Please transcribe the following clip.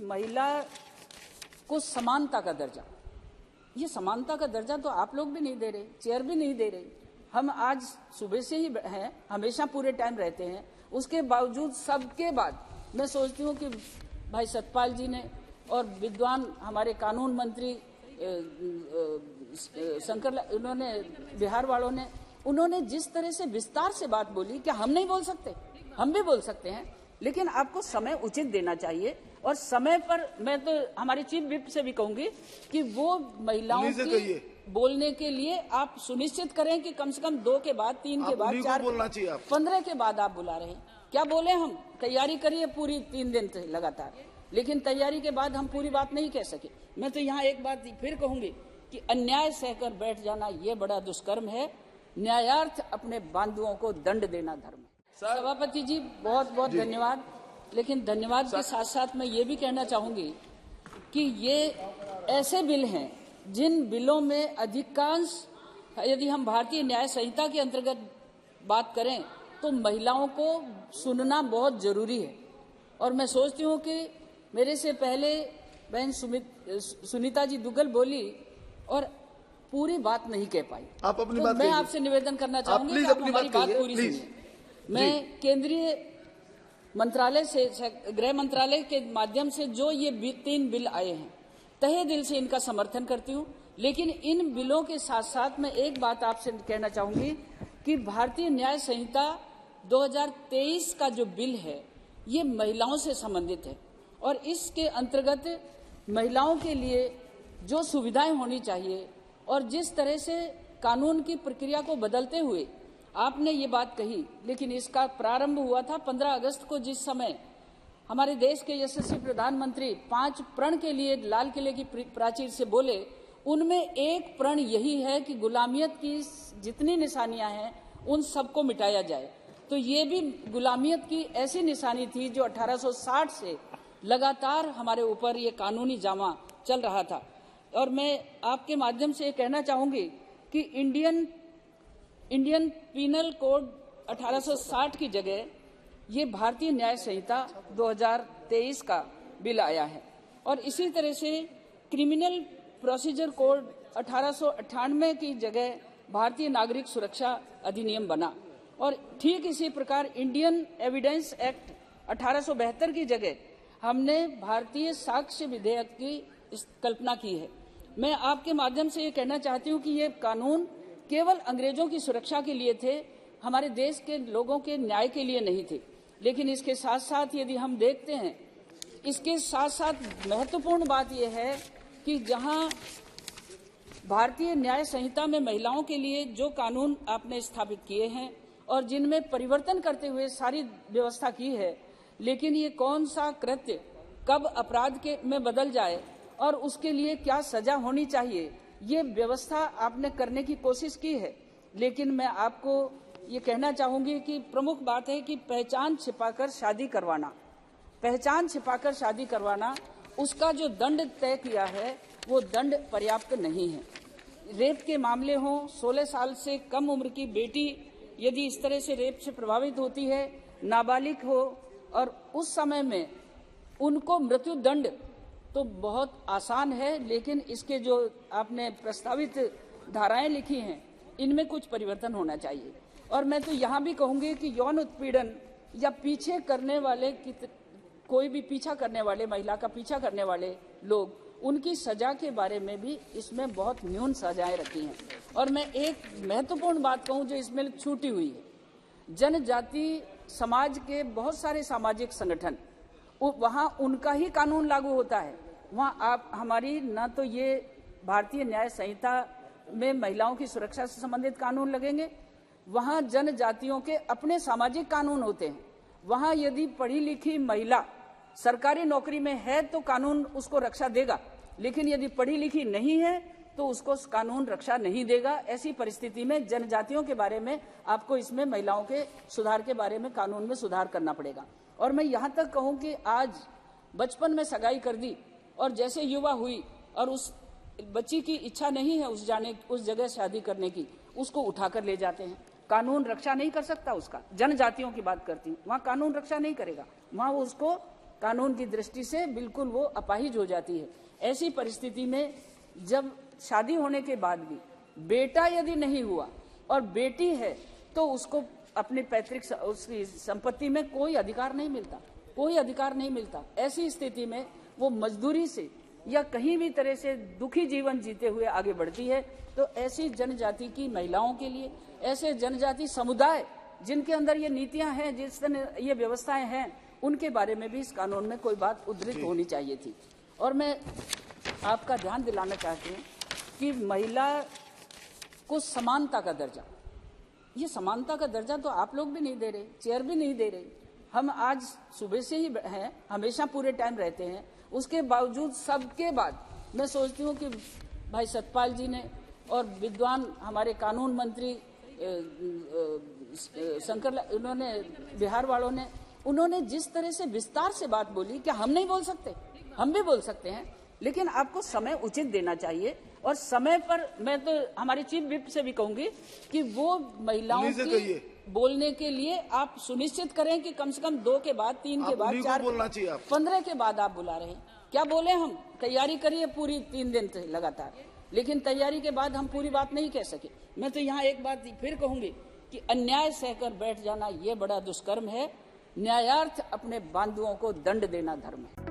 महिला को समानता का दर्जा, ये समानता का दर्जा तो आप लोग भी नहीं दे रहे, चेयर भी नहीं दे रही। हम आज सुबह से ही हैं, हमेशा पूरे टाइम रहते हैं, उसके बावजूद सबके बाद मैं सोचती हूँ कि भाई सतपाल जी ने और विद्वान हमारे कानून मंत्री शंकर, उन्होंने बिहार वालों ने, उन्होंने जिस तरह से विस्तार से बात बोली, क्या हम नहीं बोल सकते? हम भी बोल सकते हैं, लेकिन आपको समय उचित देना चाहिए। और समय पर मैं तो हमारे चीफ विप से भी कहूंगी कि वो महिलाओं की बोलने के लिए आप सुनिश्चित करें कि कम से कम 2 के बाद, 3 के बाद, 4 बोलना चाहिए, 15 के बाद आप बुला रहे हैं। क्या बोले? हम तैयारी करिए पूरी 3 दिन से लगातार, लेकिन तैयारी के बाद हम पूरी बात नहीं कह सके। मैं तो यहाँ एक बात फिर कहूंगी कि अन्याय सहकर बैठ जाना ये बड़ा दुष्कर्म है। न्यायार्थ अपने बांधुओं को दंड देना धर्म है। सभापति जी बहुत बहुत धन्यवाद। लेकिन धन्यवाद के साथ साथ मैं ये भी कहना चाहूंगी कि ये ऐसे बिल हैं जिन बिलों में अधिकांश, यदि हम भारतीय न्याय संहिता के अंतर्गत बात करें तो महिलाओं को सुनना बहुत जरूरी है। और मैं सोचती हूँ कि मेरे से पहले बहन सुनीता जी दुग्गल बोली और पूरी बात नहीं कह पाई। आप अपनी तो बात मैं आपसे निवेदन करना चाहूंगी कि आप हमारी बात पूरी सुनिए। मैं केंद्रीय मंत्रालय से, गृह मंत्रालय के माध्यम से जो ये 3 बिल आए हैं, तहे दिल से इनका समर्थन करती हूँ। लेकिन इन बिलों के साथ साथ मैं एक बात आपसे कहना चाहूंगी कि भारतीय न्याय संहिता 2023 का जो बिल है ये महिलाओं से संबंधित है और इसके अंतर्गत महिलाओं के लिए जो सुविधाएं होनी चाहिए और जिस तरह से कानून की प्रक्रिया को बदलते हुए आपने ये बात कही, लेकिन इसका प्रारंभ हुआ था 15 अगस्त को, जिस समय हमारे देश के यशस्वी प्रधानमंत्री 5 प्रण के लिए लाल किले की प्राचीर से बोले। उनमें एक प्रण यही है कि गुलामियत की जितनी निशानियां हैं उन सबको मिटाया जाए। तो ये भी गुलामियत की ऐसी निशानी थी जो 1860 से लगातार हमारे ऊपर ये कानूनी जामा चल रहा था। और मैं आपके माध्यम से ये कहना चाहूंगी कि इंडियन पीनल कोड 1860 की जगह ये भारतीय न्याय संहिता 2023 का बिल आया है। और इसी तरह से क्रिमिनल प्रोसीजर कोड 1898 की जगह भारतीय नागरिक सुरक्षा अधिनियम बना। और ठीक इसी प्रकार इंडियन एविडेंस एक्ट 1872 की जगह हमने भारतीय साक्ष्य विधेयक की कल्पना की है। मैं आपके माध्यम से ये कहना चाहती हूँ कि ये कानून केवल अंग्रेजों की सुरक्षा के लिए थे, हमारे देश के लोगों के न्याय के लिए नहीं थे। लेकिन इसके साथ साथ यदि हम देखते हैं, इसके साथ साथ महत्वपूर्ण बात यह है कि जहां भारतीय न्याय संहिता में महिलाओं के लिए जो कानून आपने स्थापित किए हैं और जिनमें परिवर्तन करते हुए सारी व्यवस्था की है, लेकिन ये कौन सा कृत्य कब अपराध के में बदल जाए और उसके लिए क्या सजा होनी चाहिए, ये व्यवस्था आपने करने की कोशिश की है। लेकिन मैं आपको ये कहना चाहूंगी कि प्रमुख बात है कि पहचान छिपाकर शादी करवाना, उसका जो दंड तय किया है वो दंड पर्याप्त नहीं है। रेप के मामले हों, 16 साल से कम उम्र की बेटी यदि इस तरह से रेप से प्रभावित होती है, नाबालिग हो, और उस समय में उनको मृत्यु दंड तो बहुत आसान है, लेकिन इसके जो आपने प्रस्तावित धाराएं लिखी हैं इनमें कुछ परिवर्तन होना चाहिए। और मैं तो यहाँ भी कहूंगी कि यौन उत्पीड़न या पीछे करने वाले, कोई भी पीछा करने वाले, महिला का पीछा करने वाले लोग, उनकी सजा के बारे में भी इसमें बहुत न्यून सजाएं रखी हैं। और मैं एक महत्वपूर्ण बात कहूँ जो इसमें छूटी हुई है, जनजाति समाज के बहुत सारे सामाजिक संगठन, वहाँ उनका ही कानून लागू होता है। वहाँ आप हमारी न तो ये भारतीय न्याय संहिता में महिलाओं की सुरक्षा से संबंधित कानून लगेंगे, वहाँ जनजातियों के अपने सामाजिक कानून होते हैं। वहाँ यदि पढ़ी लिखी महिला सरकारी नौकरी में है तो कानून उसको रक्षा देगा, लेकिन यदि पढ़ी लिखी नहीं है तो उसको कानून रक्षा नहीं देगा। ऐसी परिस्थिति में जनजातियों के बारे में आपको इसमें महिलाओं के सुधार के बारे में कानून में सुधार करना पड़ेगा। और मैं यहाँ तक कहूँ कि आज बचपन में सगाई कर दी और जैसे युवा हुई और उस बच्ची की इच्छा नहीं है उस जगह शादी करने की, उसको उठाकर ले जाते हैं। कानून रक्षा नहीं कर सकता उसका। जनजातियों की बात करती हूँ, वहाँ कानून रक्षा नहीं करेगा, वहाँ उसको कानून की दृष्टि से बिल्कुल वो अपाहिज हो जाती है। ऐसी परिस्थिति में जब शादी होने के बाद भी बेटा यदि नहीं हुआ और बेटी है तो उसको अपने पैतृक उसकी संपत्ति में कोई अधिकार नहीं मिलता, कोई अधिकार नहीं मिलता। ऐसी स्थिति में वो मजदूरी से या कहीं भी तरह से दुखी जीवन जीते हुए आगे बढ़ती है। तो ऐसी जनजाति की महिलाओं के लिए, ऐसे जनजाति समुदाय जिनके अंदर ये नीतियां हैं, जिस तरह ये व्यवस्थाएं हैं, उनके बारे में भी इस कानून में कोई बात उद्धृत होनी चाहिए थी। और मैं आपका ध्यान दिलाना चाहती हूँ कि महिला को समानता का दर्जा, ये समानता का दर्जा तो आप लोग भी नहीं दे रहे, चेयर भी नहीं दे रहे। हम आज सुबह से ही हैं, हमेशा पूरे टाइम रहते हैं, उसके बावजूद सबके बाद मैं सोचती हूँ कि भाई सतपाल जी ने और विद्वान हमारे कानून मंत्री शंकर, उन्होंने बिहार वालों ने, उन्होंने जिस तरह से विस्तार से बात बोली, क्या हम नहीं बोल सकते? हम भी बोल सकते हैं, लेकिन आपको समय उचित देना चाहिए। और समय पर मैं तो हमारे चीफ विप से भी कहूंगी कि वो महिलाओं की बोलने के लिए आप सुनिश्चित करें कि कम से कम 2 के बाद, 3 के बाद, 4 बोलना चाहिए, 15 के बाद आप बुला रहे हैं। क्या बोले? हम तैयारी करिए पूरी 3 दिन से लगातार, लेकिन तैयारी के बाद हम पूरी बात नहीं कह सके। मैं तो यहाँ एक बात फिर कहूंगी कि अन्याय सहकर बैठ जाना ये बड़ा दुष्कर्म है। न्यायार्थ अपने बांधुओं को दंड देना धर्म है।